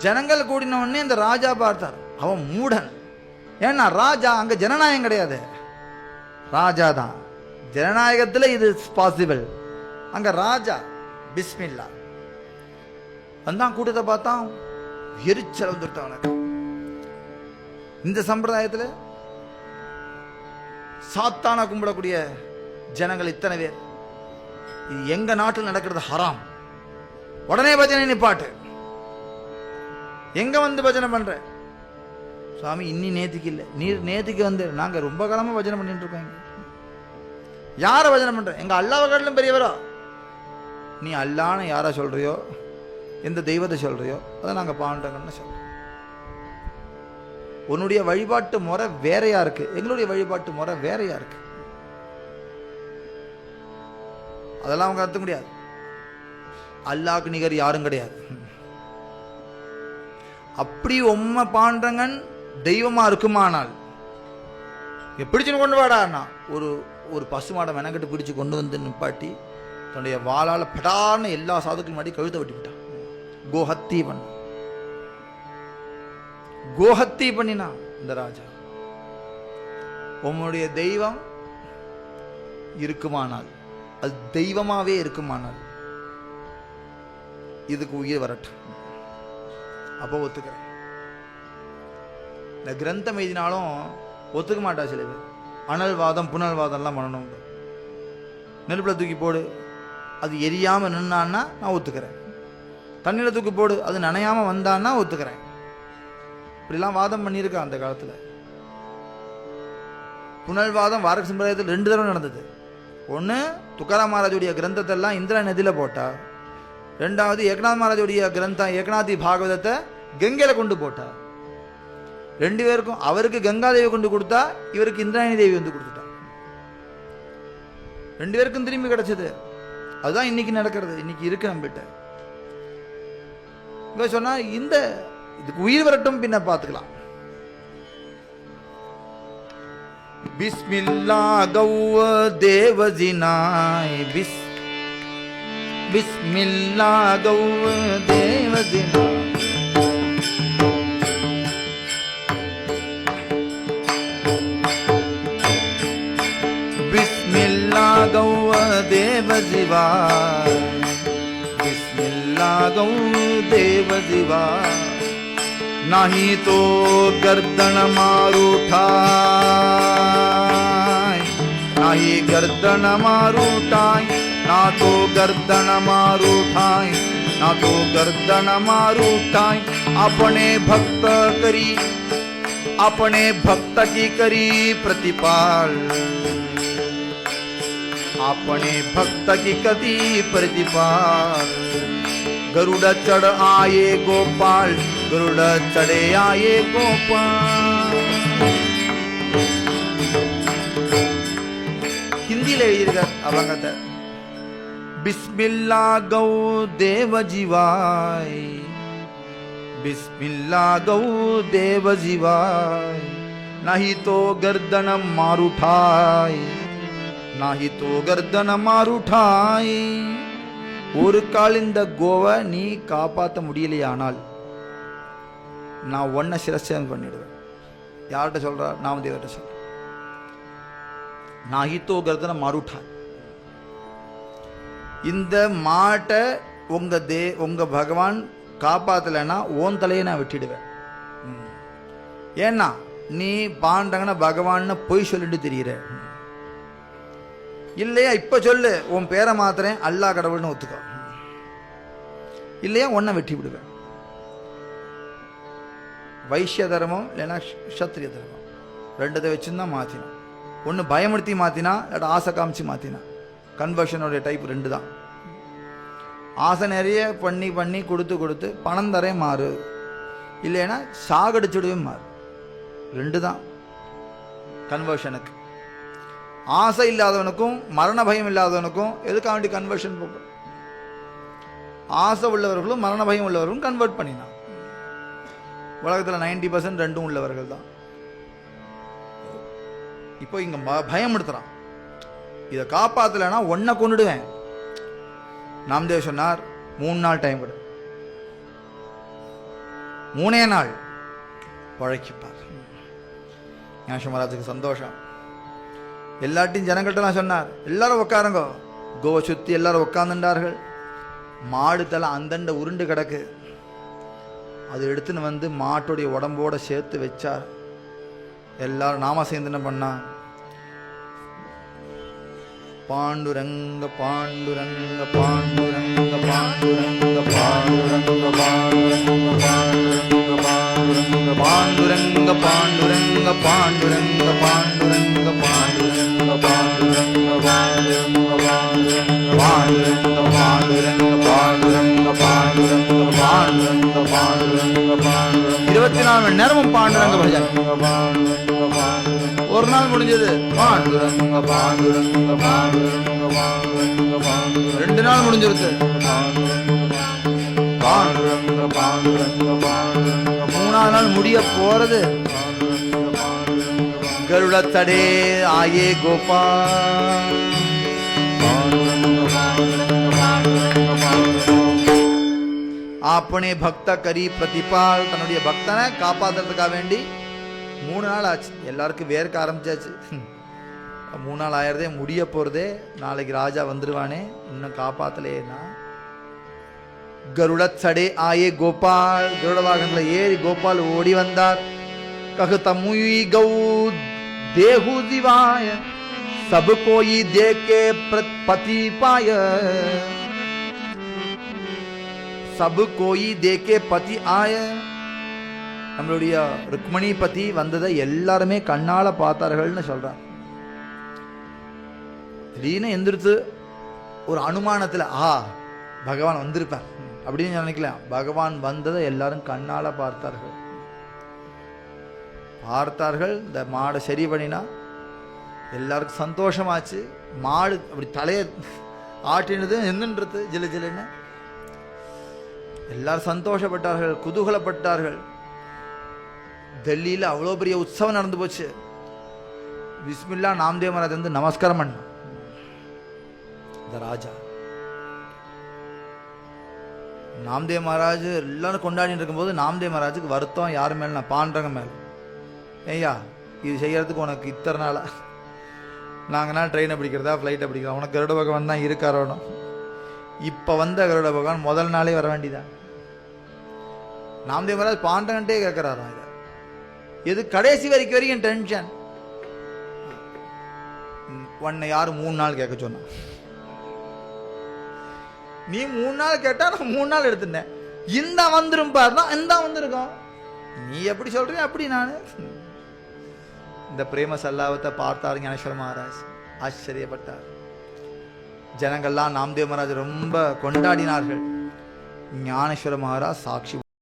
ஜனங்கள் கூடின உடனே இந்த ராஜா பார்த்தார், அவன் மூடன். ஏன்னா ராஜா அங்க ஜனநாயகம் கிடையாது, ராஜா தான் ஜனநாயகத்தில் இது பாசிபிள். அங்க ராஜா பிஸ்மில்லா வந்தான், கூட்டத்தை பார்த்தான், எரிச்சல் வந்துட்டான் அவனுக்கு. இந்த சம்பிரதாயத்தில் சாத்தான கும்பிடக்கூடிய ஜனங்கள் இத்தனை பேர், இது எங்க நாட்டில் நடக்கிறது ஹராம், உடனே பஜனை நிப்பாட்டு. எங்க வந்து பஜனை பண்ற? சுவாமி இன்னி நேத்துக்கு இல்லை, நீர் நேத்துக்கு வந்து நாங்க ரொம்ப காலமா பஜனை பண்ணிட்டு இருக்கோம். யார பஜனை பண்ற? எங்க அல்லாஹ் காட்டிலும் பெரியவரா? நீ அல்லான்னு யாரா சொல்றியோ, எந்த தெய்வத்தை சொல்றியோ அதை நாங்க பாண்டங்கன்னு சொல்றோம். உன்னுடைய வழிபாட்டு முறை வேறையா இருக்கு, எங்களுடைய வழிபாட்டு முறை வேறையா இருக்கு. அதெல்லாம் அவங்க கருத்து முடியாது. அல்லாஹ்க்கு நிகர் யாரும் கிடையாது. அப்படி உம்மை பாண்டங்கன் தெய்வமா இருக்குமானால் பிடிச்சுன்னு கொண்டு வாடான்னா, ஒரு பசுமாடை மெனக்கட்டு பிடிச்சு கொண்டு வந்து நிப்பாட்டி தன்னுடைய வாளால படான்னு எல்லா சாதுக்கள் மாட்டி கழுத்தை வெட்டி விட்டான். கோஹத்தி பண்ண, கோஹத்தி பண்ணினா இந்த ராஜா. உம்முடைய தெய்வம் இருக்குமானால், அது தெய்வமாவே இருக்குமானால் இதுக்கு உயிர் வரட்டும், அப்போ ஒத்துக்கிறேன். இந்த கிரந்தம் எழுதினாலும் ஒத்துக்க மாட்டா சில பேர். அனல்வாதம் புனல்வாதம்லாம் பண்ணணும். நெருப்புல தூக்கி போடு, அது எரியாம நின்னான்னா நான் ஒத்துக்கிறேன். தண்ணியில தூக்கி போடு, அது நனையாம வந்தான்னா ஒத்துக்கிறேன். இப்படிலாம் வாதம் பண்ணியிருக்கா அந்த காலத்துல. புனல்வாதம் வாரக சம்பிரதாயத்தில் 2 தடவை நடந்தது. ஒன்று துக்காராம் மகாராஜுடைய கிரந்தத்தை எல்லாம் இந்திரா நதியில போட்டா, 2வது ஏக்நாத் மகாராஜுடைய கிரந்தம் ஏக்நாதி பாகவதத்தை கங்கையில கொண்டு போட்டா. 2 பேருக்கும், அவருக்கு கங்காதேவி கொண்டு கொடுத்தா, இவருக்கு இந்திராணி தேவி வந்து கொடுத்துட்டா. 2 பேருக்கும் திரும்பி கிடைச்சது. அதுதான் இன்னைக்கு நடக்கிறது, இன்னைக்கு இருக்கு நம்மகிட்ட. இவ சொன்னா இந்த இதுக்கு உயிர் வரட்டும், பின்ன பார்த்துக்கலாம். பிஸ்மில்லா கௌவ தேவஜினாய், பிஸ்மில்லா கௌவ தேவஜினாய், பிஸ்மில்லா கௌவ தேவஜிவாய், बिस्मिल्लाह गौ देव जीवा, नहीं तो गर्दन मारूठाय, नहीं गर्दन मारूठाय, ना तो गर्दन मारूठाय, ना तो गर्दन मारूठाय. अपने भक्त करी, अपने भक्त की करी प्रतिपाल, अपने भक्त की कति प्रतिपाल. गरुड़ चढ़ आए गोपाल, गरुड़ चढ़े आए गोपाल. हिंदी அவங்க बिस्मिल्ला गौ देव जीवाय, बिस्मिल्ला गौ देव जीवाय, नहीं तो गर्दन मारूठाय, नाही तो गर्दन मारूठाय. ஒரு கால் இந்த கோவை நீ காப்பாற்ற முடியலையானால் நான் ஒன்ன சிரஸ்தேதம் பண்ணிடுவேன். யார்கிட்ட சொல்றா? நாமதேவர்கிட்ட சொல்ற. நாஹி தோ கர்தன மாருட்டாய். இந்த மாட்டை உங்க பகவான் காப்பாத்தலைன்னா ஓன் தலையை நான் வெட்டிடுவேன். ஏன்னா நீ பாண்டங்கன்னா பகவான் பொய் சொல்லிட்டு தெரியுற. இல்லையா இப்ப சொல்லு, உன் பேரை மாத்திரேன், அல்லாஹ் கடவுள்னு ஒத்துக்கோ, இல்லையா ஒன்ன வெட்டி விடுவேன். வைசிய தர்மம் இல்லைன்னா க்ஷத்ரிய தர்மம் 2 வச்சுதான் மாத்தினா. ஒன்று பயமுறுத்தி மாத்தினா, இல்லாட்ட ஆசை காமிச்சு மாத்தினா. கன்வர்ஷனுடைய டைப் 2 தான். ஆசை நிறைய பண்ணி பண்ணி கொடுத்து பணம் தரே மாறு, இல்லைன்னா சாகடிச்சுடுவே மாறு. 2 தான் கன்வர்ஷனுக்கு. ஆசை இல்லாதவனுக்கும் மரண பயம் இல்லாதவனுக்கும் எதுக்காக வேண்டி கன்வர்ஷன் போக? ஆசை உள்ளவர்களும் மரண பயம் உள்ளவர்களும் கன்வெர்ட் பண்ணினான். உலகத்தில் 90% 2 உள்ளவர்கள் தான். இப்போ இங்க பயம் எடுத்துறான், இதை காப்பாத்தலைன்னா ஒன்ன கொண்டுடுவேன். நாமதேவ் சொன்னார் 3 நாள் டைம் கொடு. 3 நாள் பழக்கிப்பார். ஞானேஸ்வர மகாராஜுக்கு சந்தோஷம். எல்லாத்தையும் ஜனங்கள்ட்ட சொன்னார், எல்லாரும் உட்காருங்க. கோவை சுற்றி எல்லாரும் உட்கார்ந்துட்டார்கள். மாடு தலை அந்தண்ட உருண்டு கிடக்கு. அது எடுத்துன்னு வந்து மாட்டுடைய உடம்போட சேர்த்து வச்சார். எல்லாரும் நாம சேர்ந்து என்ன பண்ணா, பாண்டுரங்க பாண்டுரங்க பாண்டுரங்க பாண்டுரங்க பாண்டுரங்க பாண்டுரங்க பாண்டுரங்க பாண்டுரங்க பாண்டுரங்க பாண்டுரங்க பாண்டுரங்க பாண்டுரங்க பாண்டுரங்க பாண்டுரங்க பாண்டுரங்க பாண்டுரங்க பாண்டுரங்க பாண்டுரங்க 24 மணி நேரமும் பாண்டுரங்க பஜனை. ஒரு நாள் முடிஞ்சது, பாண்டுரங்க பாண்டுரங்க பாண்டுரங்க பாண்டுரங்க பாண்டுரங்க. 2 நாள் முடிஞ்சிருக்கு, பாண்டுரங்க பாண்டுரங்க பாண்டுரங்க. 3ஆவது நாள் முடிய போறது. கருடத்தடே ஆயே கோபால், ஆப்பனே பக்த கரி பிரதிபால். தன்னுடைய பக்தனை காப்பாத்துறதுக்காக வேண்டி 3 நாள் ஆச்சு. எல்லாருக்கும் வேர்க்க ஆரம்பிச்சாச்சு. 3 நாள் ஆயிரதே, முடிய போறதே. நாளைக்கு ராஜா வந்துருவானே, இன்னும் காப்பாத்தலேன்னா. கருடச்சடே ஆயே கோபால், கருட வாகனத்துல ஏறி கோபால் ஓடி வந்தார். ககுதமுயி கௌ தேஹு திவாய, சப் கோயி தேக்கே பதி பாய, சப் கோயி தேக்கே பதி ஆய. நம்மளுடைய ருக்மணி பதி வந்ததை எல்லாருமே கண்ணால பார்த்தார்கள்னு சொல்றார். திடீர்னு எந்திரித்து ஒரு அனுமானத்துல பகவான் வந்திருப்பார் அப்படின்னு நினைக்கலாம். பகவான் வந்ததை எல்லாரும் கண்ணால பார்த்தார்கள். இந்த மாடை சரி பண்ணினா எல்லாருக்கும் சந்தோஷமாச்சு. மாடு அப்படி தலையை ஆட்டினது என்னன்றது ஜிலு ஜிலுன்னு. எல்லாரும் சந்தோஷப்பட்டார்கள், குதூகலப்பட்டார்கள். டெல்லியில் அவ்வளோ பெரிய உற்சவம் நடந்து போச்சு. பிஸ்மில்லா நாம்தேவ் மகாராஜ் வந்து நமஸ்காரம் பண்ண இந்த ராஜா. நாம்தேவ் மகாராஜ் எல்லாரும் கொண்டாடிட்டு இருக்கும்போது நாம்தேவ் மகாராஜுக்கு வருத்தம் யாரு மேல, பாண்டவங்க மேல. ஐயா, இது செய்யறதுக்கு உனக்கு இத்தனை நாளா? நாங்கன்னா ட்ரெயினை பிடிக்கிறதா ஃப்ளைட்டை பிடிக்கிறதா? உனக்கு கருட பகவான் தான் இருக்காரோனும். இப்போ வந்த கருட பகவான் முதல் நாளே வர வேண்டியதான். நாம்தேவ் மகாராஜ் பாண்டவன்ட்டே கேட்கிறாராம், இதை எது கடைசி வரைக்கும் டென்ஷன். உன்னை யாரு 3 நாள் கேட்க சொன்ன? நீ 3 நாள் கேட்டா நான் 3 நாள் எடுத்துட்டேன். இந்த வந்துரும் பாருனா இந்த வந்திருக்கோம். நீ எப்படி சொல்றீங்க அப்படி நான். இந்த பிரேம சல்லாவத்தை பார்த்தார் ஞானேஸ்வர மகாராஜ், ஆச்சரியப்பட்டார். ஜனங்கள்லாம் நாம்தேவ் மகாராஜ் ரொம்ப கொண்டாடினார்கள். ஞானேஸ்வர மகாராஜ் சாட்சி